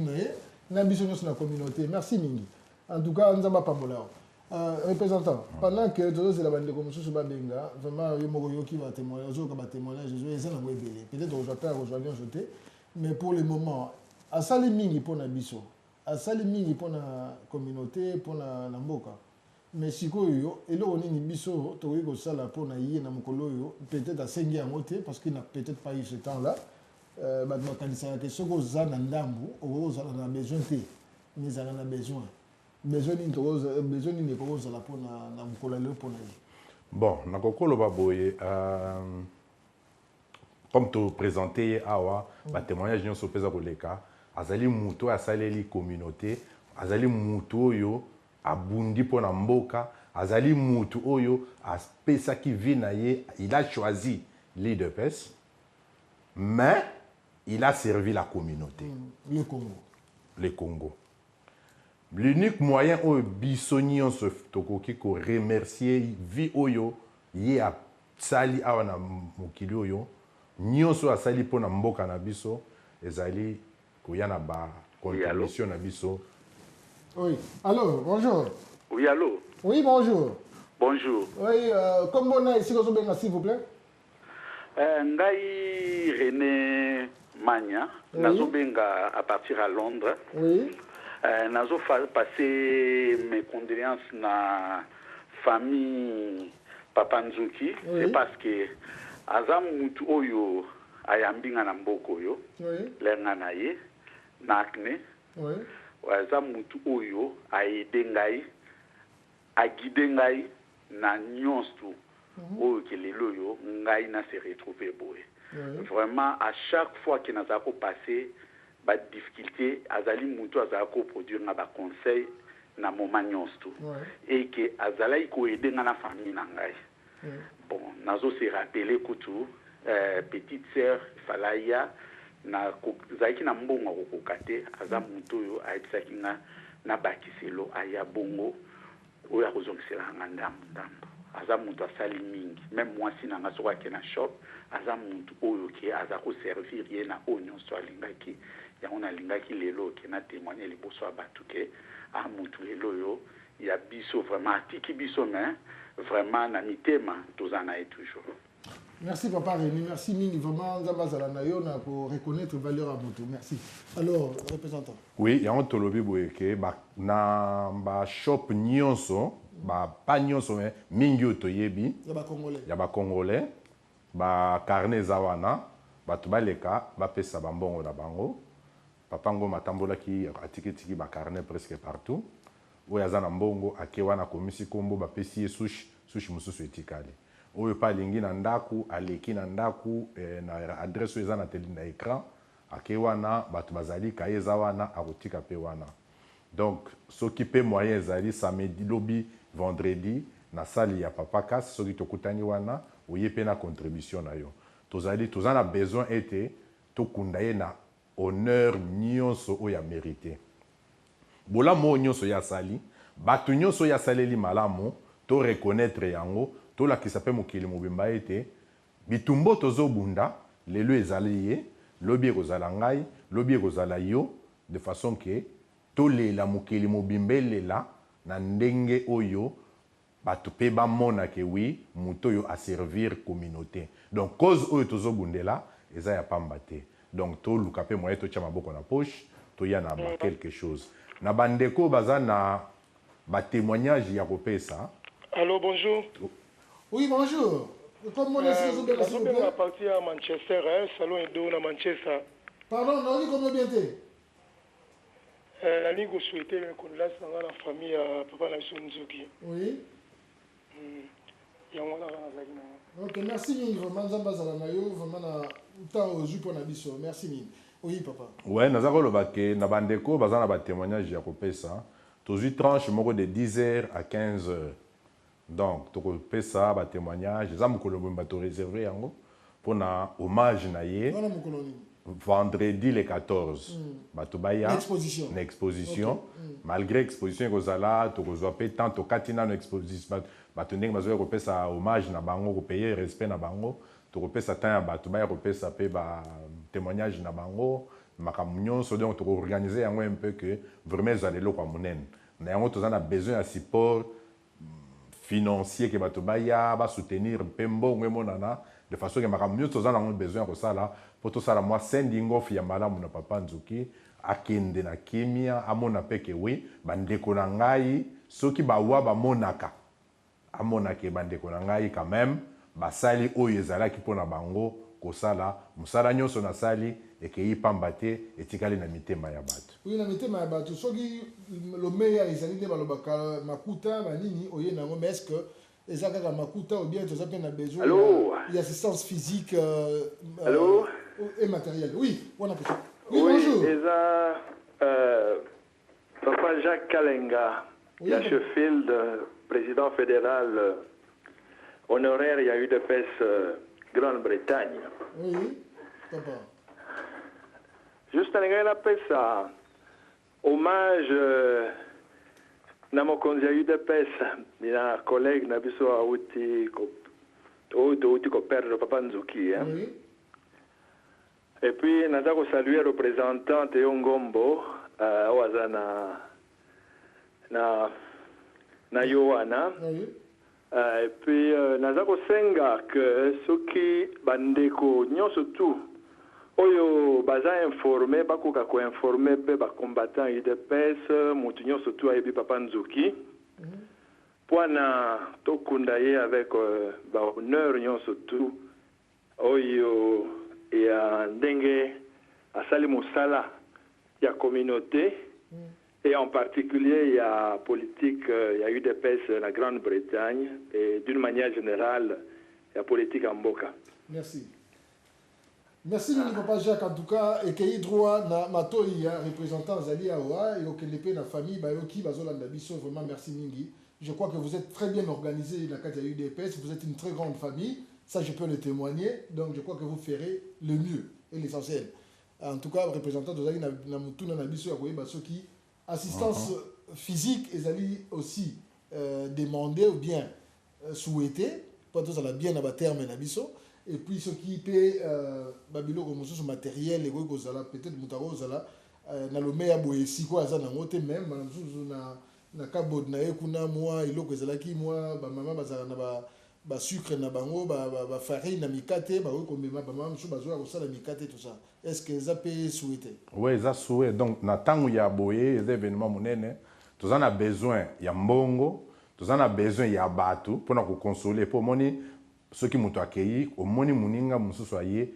na biso nyonso na communauté. Merci mingi. En tout cas, Nzamba Pambolao. Représentant, pendant que tous les bandits comme ça, benga, vraiment, il y a qui va témoigner, il y a témoigner, peut-être on va pas rejoindre jeter, mais pour le moment, à Salimingi pour na biso, à Salimingi pour na communauté, pour na mboka. Mais si quoi yo, et là on est ni biso, tu vois que ça là pour na yé na mokolo yo, peut-être à 5 ans moté parce qu'il n'a peut-être pas eu ce temps-là. Maintenant quand il s'est que ce que ça na ndambu, on a besoin de, mais on a besoin. Besoin d'une cause la pour na mokolo le pour na. Bon, na kokolo baboye comme tu présenté awa, ba témoignage nyonso peza koleka, azali muto asaleli communauté, azali muto oyo abundi po na mboka, azali mutu oyo apesa ki vi na ye, il a choisi l'IDPS, mais il a servi la communauté. Le Congo. Le Congo. L'unique moyen oyo bisoni on se tokoki ko remercier vi oyo ye a sali awa na mokili oyo, nyonso asali po na mboka na biso, ezali koyana ba contribution na biso. Oui. Allô, bonjour. Oui, allô. Oui, bonjour. Bonjour. Oui, comment on a ici, s'il vous plaît? Ngai René Magna, oui. Nazobenga à partir à Londres. Oui. Nazo passer mes condoléances na famille Papa Nzuki. Oui. C'est parce que Azam Mutu Oyo ayambinga na mboko yo. Oui. Lenga na ye. na acné. Oui. Aza mutu oyo aide ngai, aguide ngai na nyonso oyo ke lelo yo ngai na se retrouver boye. Vraiment à chaque fois que nous avons passé ba difficulté azali mutu azako produire na ba conseil na moment nyonso et que azali ko aider na famille na ngai. Bon, nazo se rappeler kutu petite sœur Falaya na zaki na mbongo kokate aza mutu yo aitsaki na bakiselo aya bongo oyo akozongisela nga ndambo aza mutu asali mingi même mwasi na nga soka ke na shop aza mutu oyo ke aza ko servir ye na oyo nyonso alingaki yango nalingaki lelo ke na témoigner liboso ya bato ke mutu lelo yo ya biso vraiment atiki biso mais vraiment na mitema toza na ye toujours. Merci Papa Rémi, merci mingi vraiment Nzambazala na yo na pour reconnaître valeur à moto. Merci. Alors représentant. Oui, il y a un tolobi boyeke na ba shop nyonso ba pa nyonso mais mingi otoyebi. Ya ba congolais. Ba carnet zawana bato baleka bapesa bambongo na bango. Papa ngo matambola ki atikitiki ba carnet presque partout. Oyo aza na mbongo akewa na komisi kombo bapesi ye sushi mususu etikali. Oyo pa lingi na ndaku aleki na ndaku na adresse eza na tele na écran akewa na bato bazali ka eza wana akotika pe wana. Donc soki pe moyen ezali samedi lobi vendredi na sali ya Papa Kas soki tokutani wana oye pe na contribution na yo. Toza na besoin ete tokunda ye na honneur nyonso oyo ya mérité. Bola mo nyonso ya sali, bato nyonso ya saleli malamu, to reconnaître yango, to la kisape mokili mobimba ete, bitumbo tozo bunda, lelo ezali ye, lobi ekozala ngai, lobi ekozala yo, de façon que, to lela mokili mobimba lela, na ndenge oyo, bato pe ba mona ke oui, muto yo a servir communauté. Donc, cause oyo tozo bundela, eza ya pamba te. Donc, to luka pe moye to tia maboko na poche, to ya na ba quelque chose. Na bandeko baza na ba témoignage ya kopesa. Allô, bonjour. Oui, bonjour. Comme mon est la partie à Manchester, salon Edo à Manchester. Pardon, non, comment bien t'es? La ligue souhaitait une condoléance dans la famille à Papa Nzuki. Oui. Ok, merci mille, vraiment, Nzambazala na yo, vraiment na temps au jupe na biso. Merci mille. Oui, papa. Ouais, nous avons le na bandeko, baza na ba témoignage ya kopesa. Tozu tranche moko de 10h à 15h. Donc, to kopesa ba témoignage, za mukolo bomba to réservé yango pour na hommage na ye. Vendredi le 14. Bato baya na exposition. Okay. Malgré exposition kozala to kozwa pe tant to katina no exposition. Bato ndenge bazo kopesa hommage na bango ko payer respect na bango. To kopesa tant bato baya kopesa pe ba témoignage na bango makamnyon so donc to organiser yango un peu que vraiment za lelo kwa monene na yango tozana besoin de support financier que bato baya ba soutenir pembo ngwemonana de façon que makamnyon tozana yango besoin ko sala pour to sala moi sending off ya malamu na Papa Nzuki akende na kimia amona peke oui bandeko na ngai soki bawa ba monaka amona ke bandeko na ngai quand même basali oyo ezalaki pona bango kosala musala nyonso na sali ekei pamba te etikali na mitema ya bato. Oui, na mitema ya bato soki lo meya ezali nde balobaka makuta banini oye nango, mais est-ce que ezaka kaka makuta ou bien toza pe na besoin d'assistance physique et matérielle. Oui, on a question. Oui, bonjour. Eza Papa Jacques Kalenga, oui, Sheffield, président fédéral honoraire, il y a eu de PES Grande-Bretagne. Oui, papa. Juste à pesa hommage na mokonzi ya UDPS na collègue na biso auti ko perdre Papa Nzuki. Oui. Et puis naza ko saluer représentant Théo Ngombo oaza na Yohana. Oui. Et puis naza ko senga que soki bandeko nyonso tout oyo baza informé bakoka ko informé pe ba combattant UDPS mutu nyonso tout ayebi Papa Nzuki pwana tokunda ye avec ba honneur nyonso tout oyo ya ndenge asali musala il y a communauté, et en particulier, il y a politique, il y a UDPS en la Grande-Bretagne, et d'une manière générale, il y a politique en Boka. Merci. Merci, Papa Jacques, en tout cas, et qu'il y ait droit à Matoi, représentant Zali Awa, et au Kélepé, la famille, Bayoki, Bazolanda Bisso, vraiment merci, Mingi. Je crois que vous êtes très bien organisé, la carte UDPS, vous êtes une très grande famille, ça je peux le témoigner, donc je crois que vous ferez le mieux et l'essentiel. En tout cas, représentant de Zali Namutuna Nabisso, Akoye Basoki, assistance physique, et Zali aussi demandé ou bien souhaité, pas tous à la bien à terme Nabisso. Et puis ce qui peut babilo comme ce matériel et peut-être mutaro zala na lo meya boyesi ko azana ngote même na kabod na ekuna moi iloko ezalaki moi ba mama bazala na ba sucre na bango ba farine na mikate ba ko mema ba mama msu bazoya ko sala mikate tout ça. Est-ce que ça peut souhaiter? Oui, ça souhaite. Donc na tangu ya boye les événements monene tous en a besoin ya mbongo, tous en a besoin ya batu pour na ko consoler pour moni ceux qui m'ont accueilli au moni muninga mususu aye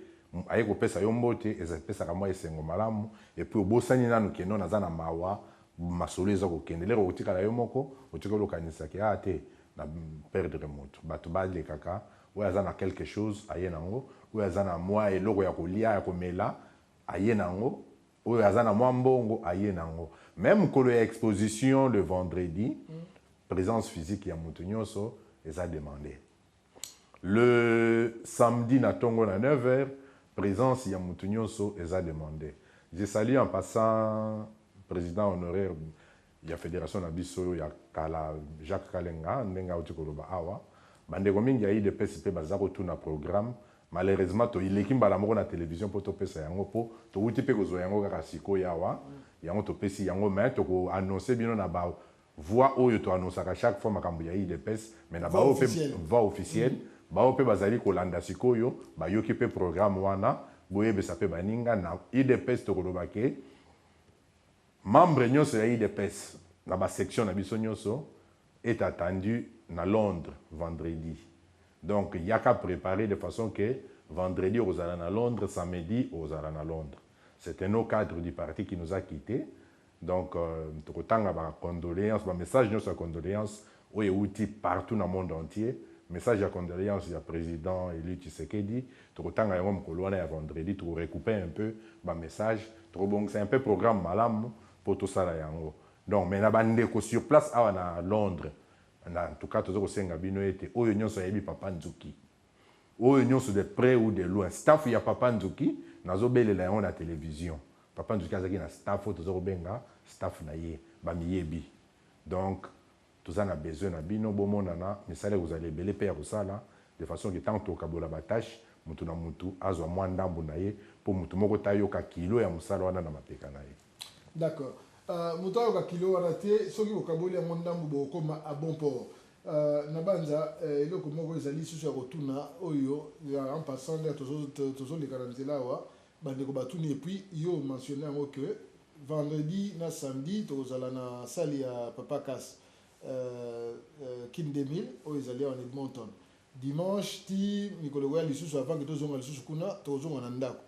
ko pesa yombote ezapesa kama esengo malamu et puis obosani nanu keno nazana mawa masolo eza ko kende lero otika la yomoko otika lokanisa ki ate na perdre moto batu bale kaka ou azana quelque chose aye nango ou azana moi et logo ya kolia ya komela aye nango ou azana moi mbongo aye nango même kolo ya exposition le vendredi présence physique ya mutu nyonso eza demandé. Le samedi, na Tongo à 9h, présence ya Moutounyoso est demandé. Je salue en passant le président honoraire de la Fédération Nabiso, Jacques Kalenga, Ndenga Otikoloba Awa. Bandeko mingi ya de PSP bazako tout na programme. Malheureusement, il est à la télévision pour topé ça yango po to wuti pe kozo yango kaka siko yawa. Yango to pesi yango mais to ko annoncer bino na ba voix oyo to annoncer chaque fois makambo ya IDPS mais na ba voix officielle. Baope bazali kolanda sikoyo bayoki pe programme wana boyebe sape baninga na IDPS tokolobake membre nyonso ya IDPS na ba section na biso nyonso est attendu na Londres vendredi. Donc il y a qu'à préparer de façon que vendredi aux allons à Londres, samedi aux allons à Londres. C'est un autre cadre du parti qui nous a quittés. Donc tokotanga ba condoléances, ba message nyonso ya condoléances oye outil partout dans le monde entier. Message de condoléances du président élu Tshisekedi. Tu retiens à vendredi, tu récupères un peu le message. C'est un peu programme malam pour tout ça. Donc, mais na sur place à Londres. En tout cas, tu as aussi un bino été. Au union sur Papa Nzuki. Au union sur de près ou de loin. Staff ya Papa Nzuki. Nazo belle la on la télévision. Papa Nzuki a un staff tu as benga staff na ye bamiyebi. Donc tout ça a besoin na bino bomonana mais ça vous allez belé père ça là de façon que tant to kabola batache mutu na mutu azwa mwanda mbunaye pour mutu moko tayo ka kilo ya musala wana na mapeka na ye. D'accord. Mutu ayo ka kilo wana te soki ko kabola mwanda mbo koma a bon port. Na banza eloko moko ezali susu ya kotuna oyo en passant là toujours les karanzela wa bande ko batuni et puis yo mentionné ngo que vendredi na samedi tozala na salle ya Papa Kas Kin 2000 au Isalia en Edmonton. Dimanche, ti Nicolo Goya lisusu avant que tozonga lisusu kuna tozonga na ndako.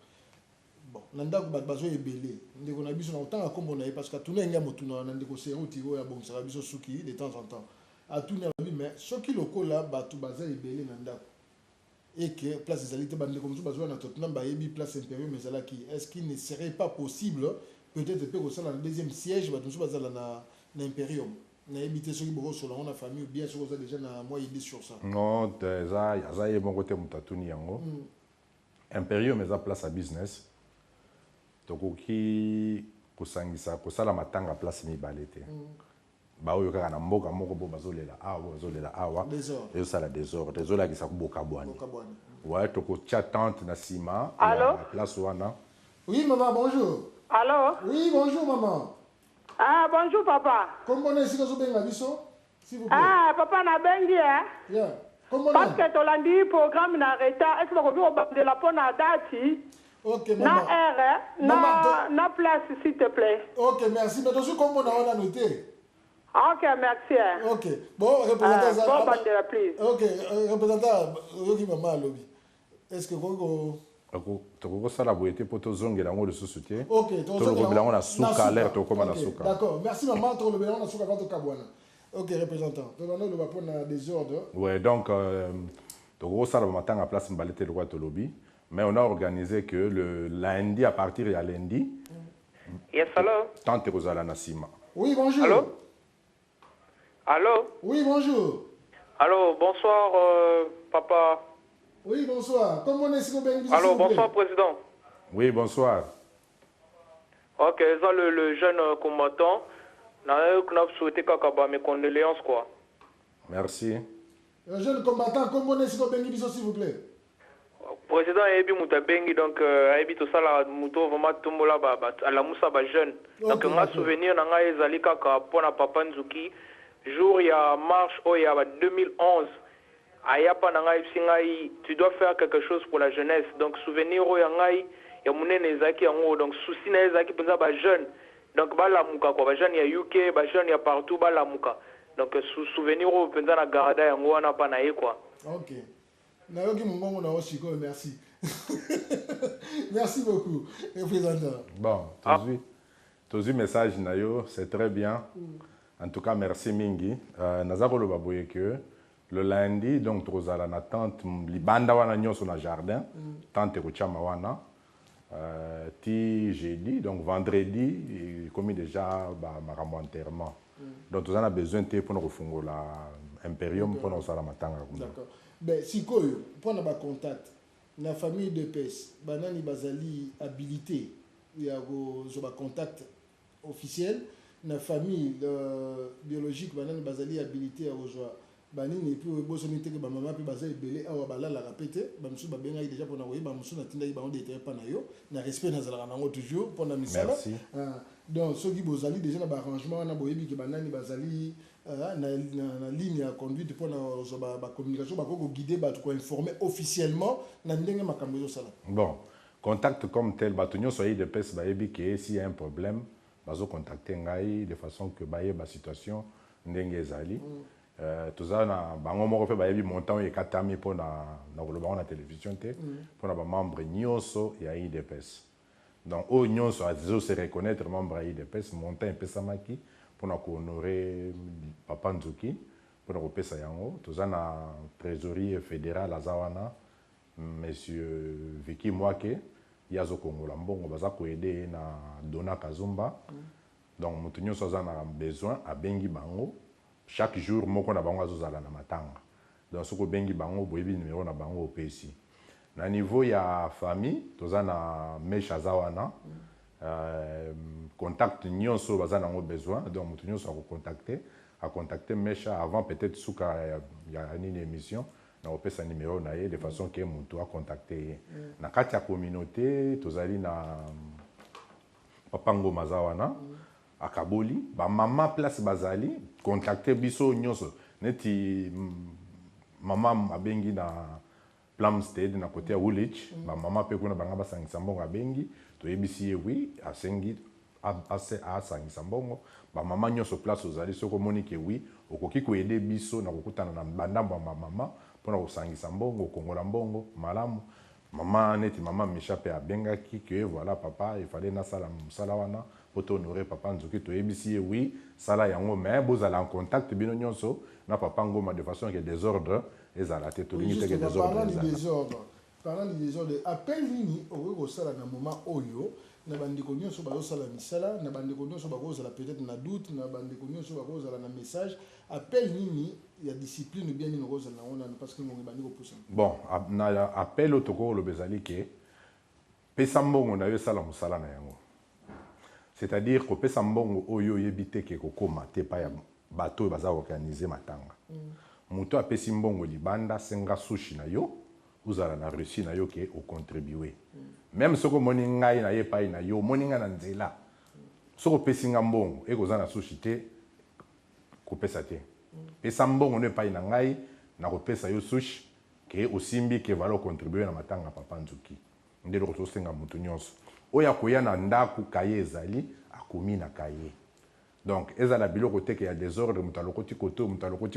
Bon, na ndako bat bazo ebele. Ndeko na biso na autant à kombo na parce que tuna nga motuna na ndeko se utiro ya bon ça biso suki de temps en temps. A tuna bi mais soki lokola batu baza ebele na ndako. Et que place des alités bande comme ça bazo na Tottenham ba yebi place Imperium mais là qui est-ce qu'il ne serait pas possible peut-être que ça dans le deuxième siège batu so baza na Imperium. Na évité ceux qui bossent sur la famille bien sûr vous avez déjà na moi idée sur ça. Non, ça y est bon côté mutatuni yango. Imperium eza place à business. Tokoki kosangisa kosala matanga place mibalete. Ba oyo kaka na mboka moko bo bazolela awa. Et ça la désordre. Désolé ki sa kuboka bwana. Ouais, toko tia tente na sima la place wana. Oui maman, bonjour. Allô? Oui, bonjour maman. Ah, bonjour papa. Comment est-ce que vous avez biso? S'il vous plaît. Ah, papa na bengi hein? Yeah. Comment parce que tu l'as dit programme na retard, est-ce que vous pouvez de la pona date? OK maman. Na place s'il te plaît. OK, merci. Mais tu comment on a noté? OK, merci. OK. Bon, représentant ça. Bon, please. OK, représentant Yogi maman lobby. Est-ce que vous tokosala boye te mpo tozongela yango lisusu te tolobela yango na suka alerte tokóma na suka. D'accord, merci maman, tolobela yango na suka quand tokabwana. Ok, représentant, tolobana loba mpona désordre. Ouais, donc tokosala bamatanga place mbale te lokwa tolobi, mais on a organisé que le lundi, à partir de lundi, yes, allô? Tante kozala na sima. Oui, bonjour. Allô? Allô? Oui, bonjour. Allô, bonsoir, papa. Oui, bonsoir. Comment est-ce que vous allô, bonsoir, président. Oui, bonsoir. Ok, ça, le jeune combattant, on a souhaité mes condoléances, quoi. Merci. Le jeune combattant, comment est-ce que vous s'il vous plaît? Président Ebi Mouta-Bengi, donc Ebi to sala muto vraiment tombola à la moussa ba jeune. Donc on a souvenir na nga ezali kaka pona papa Nzuki jour ya marche ya 2011. Ayapa na nga singai tu dois faire quelque chose pour la jeunesse. Donc souvenir ya ngai ya munene ezaki yango donc souci na ezaki penza ba jeune. Donc ba la muka quoi ba jeune ya UK, ba jeune ya partout ba la muka. Donc souvenir penza na garada yango wana pa na ye quoi. OK. Merci. Merci beaucoup, représentant. Bon, tous message c'est très bien. En tout cas, merci Mingi. Nazakolo baboye que le lundi, donc trozala na tante libanda wana nyoso na jardin, tante kochama wana. Ti jeudi, donc vendredi, commis déjà ma enterrement. Donc tous on a besoin de pour nous refungo la Imperium pour nous sala matanga. D'accord. Ben, si quoi, pour nos contact, la famille de PES, banani bazali habilité, il y a un contact officiel, la famille biologique, banani bazali habilité à rejoindre. Banani et puis bosonité que maman puis bazali belé awa bala la répéter, bamsu babenga déjà pour nawoyi bamsu na tinda ba ndete pa na yo, na respect na zala nango toujours pour na misala. Merci. Donc ceux qui bozali déjà na arrangement na boyebi que banani bazali na ligne à conduite pour la communication pour guider pour informer officiellement na ndenge makambo yo sala. Bon, contact comme tel batunyo soyez de pes bayebi que s'il y a un problème bazo contacter ngai de façon que baye ba situation ndenge ezali. Toza na bango moko fe bayebi montant et katami pour na koloba na télévision te pour na ba membre nyonso ya IDPS. Donc o nyonso azo se reconnaître membre ya IDPS montant pesamaki pour nous honorer Papa Nzuki, pour nous repasser yango. Tous en a trésorier fédéral à Zawana, Monsieur Vicky Mwake, Yazo Kongo Lambongo, baza ko aider na Dona Kazumba. Donc nous avons besoin à Bengi Bango. Chaque jour, moko na bango azozala na matanga. Donc ce que Bengi Bango, boyebi numéro na bango au PC. Na niveau ya famille, tous en a Mesha Zawana. Contact nyonso baza nango besoin donc mutu nyonso a contacter Mesha avant peut-être suka ya une émission na opesa numéro na ye de façon que mutu a contacter na kati ya communauté tozali na Papango Mazawana akaboli ba mama place bazali contacter biso nyonso neti mama abengi na Plumstead na côté ya Woolwich ba mama pe kuna banga basangisa mbongo abengi to ebisi oui asengi asangisa mbongo ba mama nyonso place ozali soko monike oui okoki ko aider biso na kokutana na bandambo ya mama pona kosangisa mbongo kongola mbongo malamu mama neti mama Mishape abengaki que voilà papa il fallait na sala musala wana pour honorer papa Nzuki to ebisi oui sala yango mais bozala en contact bino nyonso na papa Ngoma de façon que désordre ezala te to limite que désordre. Parlant du désordre, appel nini au sala na moment oyo na bandeko nyonso bazosala misala na bandeko nyonso bakozala peut-être na doute na bandeko nyonso bakozala na message appel nini ya discipline bien nini kozala na ona parce que ngongi bandeko poussa. Bon, na appel otoko lo bezali ke pesa mbongo na yo sala musala na yango. C'est-à-dire que pesa mbongo oyo yebite ke kokoma te pa ya bato baza organiser matanga. Muto apesi mbongo libanda senga sushi na yo uzala na Russie na yo ke o contribuer. Même ce que moni ngai na ye pai na yo moni nga na nzela. Soko pesi nga mbongo e kozana na sushi te ko pesa te. Pesa mbongo ne pai na ngai na ko pesa yo sushi ke osimbi ke valo contribuer na matanga papa Nzuki. Ndelo ko senga mutu nyonso. Oya koya na ndaku kaye ezali akomi na kaye. Donc, ezala biloko te qu'il y a des ordres, mutalokoti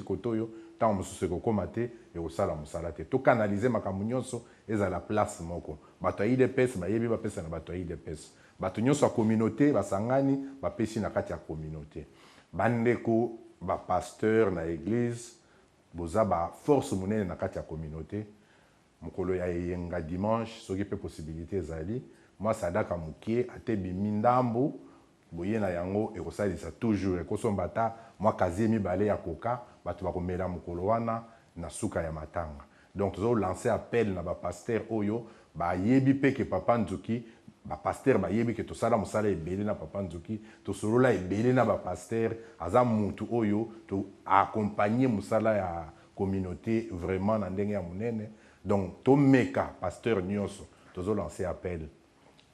koto yo, tant mususu kokomate et osala musala te. To canaliser makambo nyonso ezala place moko. Bato IDPS ba yebi ba pesa na bato IDPS. Bato nyonso a communauté basangani ba pesi na kati ya communauté. Bandeko ba pasteur na église boza ba force monene na kati ya communauté. Mukolo ya yenga dimanche soki pe possibilité ezali. Moi sadaka mukie ate bimindambu boye na yango ekosalisa toujours ekosombata moi kazi mibale ya koka bato bakomela mukolo wana na suka ya matanga. Donc tozo lancer appel na ba pasteur oyo ba yebi pe ke Papa Nzuki ba pasteur ba yebi ke tosala musala ebele na Papa Nzuki to solola ebele na ba pasteur aza mutu oyo to accompagner musala ya communauté vraiment na ndenge ya munene. Donc to meka pasteur nyonso tozo lancer appel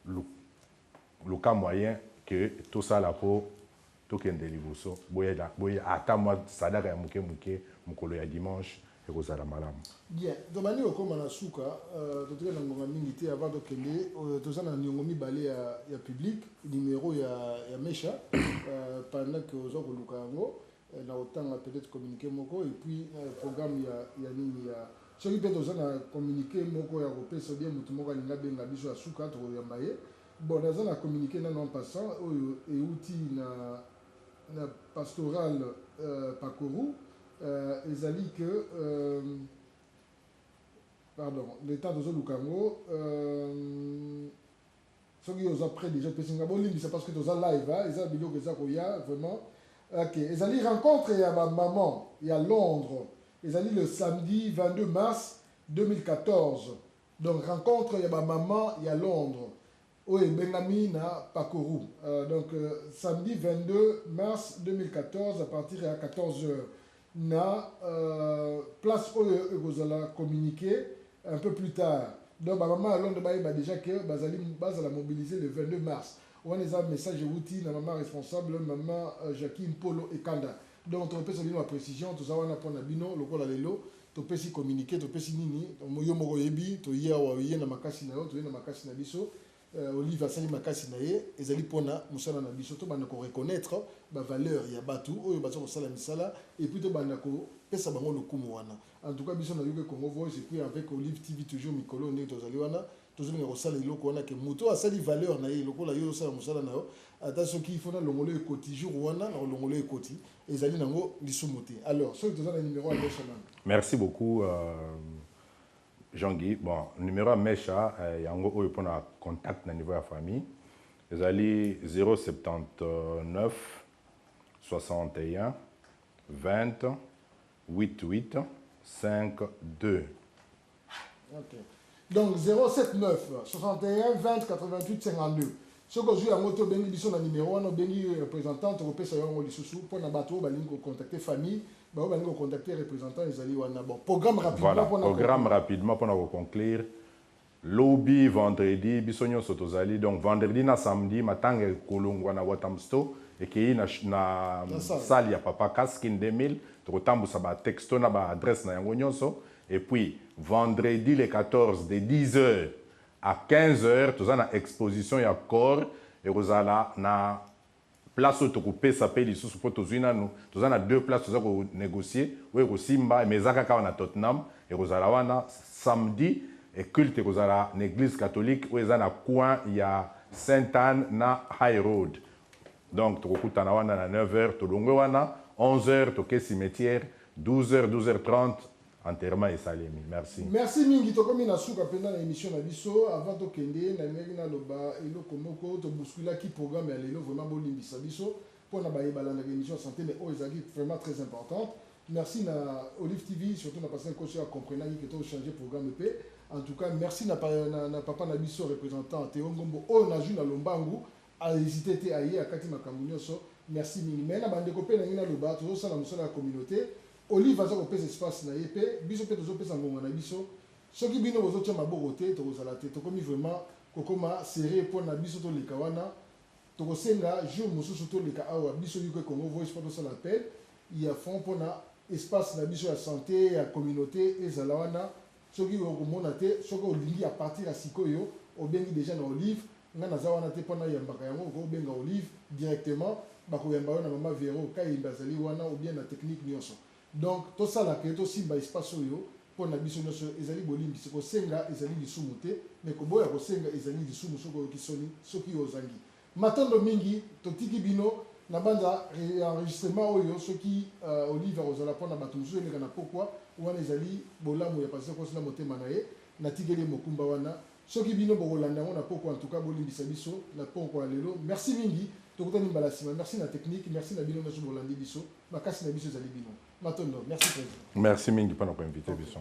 le cas moyen que tout ça là pour tout qui est délivré. Boye attends moi sadaka ya muke mukolo ya dimanche et kozala malamu. Bien, donc mani okoma na suka totoka na ngonga mingi te avant de kende tozana na ngonga mibale ya public numéro ya Mesha pendant que ozo koluka yango na otanga peut-être communiquer moko et puis programme ya nini ya soki peut tozana communiquer moko ya kopesa bien mutu moko alinga benga biso ya suka to ya mbaye. Bon, nous avons communiqué en passant et outil na pastoral Pakourou ils ont dit que pardon l'état de Zolukango ceux qui ont après déjà c'est parce que nous avons live ils ont vidéo que ça vraiment ok ils ont dit rencontre il y a ma maman il y a Londres ils ont dit le samedi 22 mars 2014 donc rencontre il y a ma maman il y a Londres. Oui, Benami na Pakourou. Donc, samedi 22 mars 2014, à partir de 14h, na place où vous allez communiquer un peu plus tard. Donc, ma maman à Londres a déjà que vous allez mobiliser le 22 mars. On a un message outil, la maman responsable, maman Jacqueline Polo et Kanda. Donc, on peut se donner la précision, tout ça, on a pour Nabino, le col à l'élo, tu peux s'y communiquer, tu peux s'y nini, tu peux s'y tu y a na makasi na yo, tu y a na makasi na biso. Olive asali makasi na ye ezali pona musala na biso to bana ko reconnaître ba valeur ya batu oyo bazo ko sala misala et puis to bana ko pesa bango lokumu wana en tout cas biso na yoke Congo Voice et puis avec Olive TV toujours mikolo ne tozali wana tozali ko sala iloko wana ke muto asali valeur na ye lokola yo sala musala na yo ata soki il faut na longolo ekoti jour wana na longolo ekoti ezali nango lisumuti. Alors ce que tozali numéro à Meshaman. Merci beaucoup Jean-Guy, bon, numéro à Mesha, il y a un contact au niveau de la famille. Ils allaient 079 61 20 88 52. Ok. Donc 079 61 20 88 52. Ce que je moto bengi biso na numéro on bengi représentant to pesa yango lisusu pour na bato balingo contacter famille. Bah, on va contacter les représentants des alliés. Bon, programme rapidement. Voilà, programme rapidement pour conclure. Lobby vendredi, bisogno sotozali. Donc vendredi na samedi, matanga kolongwa na Watamsto et qui na salle ya papa Kaskin 2000. Trotambu sa ba texto na ba adresse na yango nyonso. Et puis vendredi le 14 de 10h à 15h, tous na exposition ya corps et rozala na place où tu peux s'appeler sous support tozina nous tous on a deux places tous on négocier oui au Simba mais zaka ka na Tottenham et Rosalawana samedi et culte Rosala l'église catholique où ils na coin il y a Sainte-Anne na High Road donc tu recoutes na wana na 9h to longo wana 11h to ke cimetière 12h 12h30 enterrement et salemi. Merci. Merci mingi to komi na suka penda na émission na biso avant to kende na ngeli na loba eloko moko to bouscula ki programme ya lelo vraiment bolimbisa biso pour na baye balanda émission santé mais o ezaki vraiment très importante. Merci na Olive TV surtout na passer coach à comprendre que to changer programme EP. En tout cas merci na papa na biso représentant Théo Ngombo o na juna lombangu a hésité te aye akati makambo nyonso. Merci mingi mais na bande ko pe na ngina loba to ça na musala la communauté. Olive va faire espace na yepé biso pe tozo pesa ngonga na biso soki bino bozo tia maboko te to kozala te to komi vraiment kokoma serré pour na biso to leka wana to kosenga jour mususu to leka awa biso yuko Congo Voice pour ça l'appel il y a fond pour na espace na biso ya santé ya communauté ezala wana soki okomona te soki olingi à partir ya sikoyo obengi déjà na Olive nga naza wana te mpona yambaka yango okobenga Olive directement bakoyamba yo na mama Vero kayimba azali wana ou bien na technique nyonso donc tosalaka tosimba espace oyo mpona biso nyonso ezali bolimbisi kosenga ezali lisumu te mais koboya kosenga ezali lisumu soki oyoki soni soki ozangi matondo mingi totiki bino na banza enregistrement oyo soki Olive akozala mpona bato mosusu eleka na pokwa wana ezali bolamu ya pasteur kosila motema na ye natikeli mokumba wana soki bino bokolanda yango na pokwa en tout cas bolimbisa biso na pokwa ya lelo merci mingi tokutani mbala nsima merci na technique merci na bino nyonso bolandi biso makasi na biso ezali bino matondo merci président merci mingi mpona koinvite biso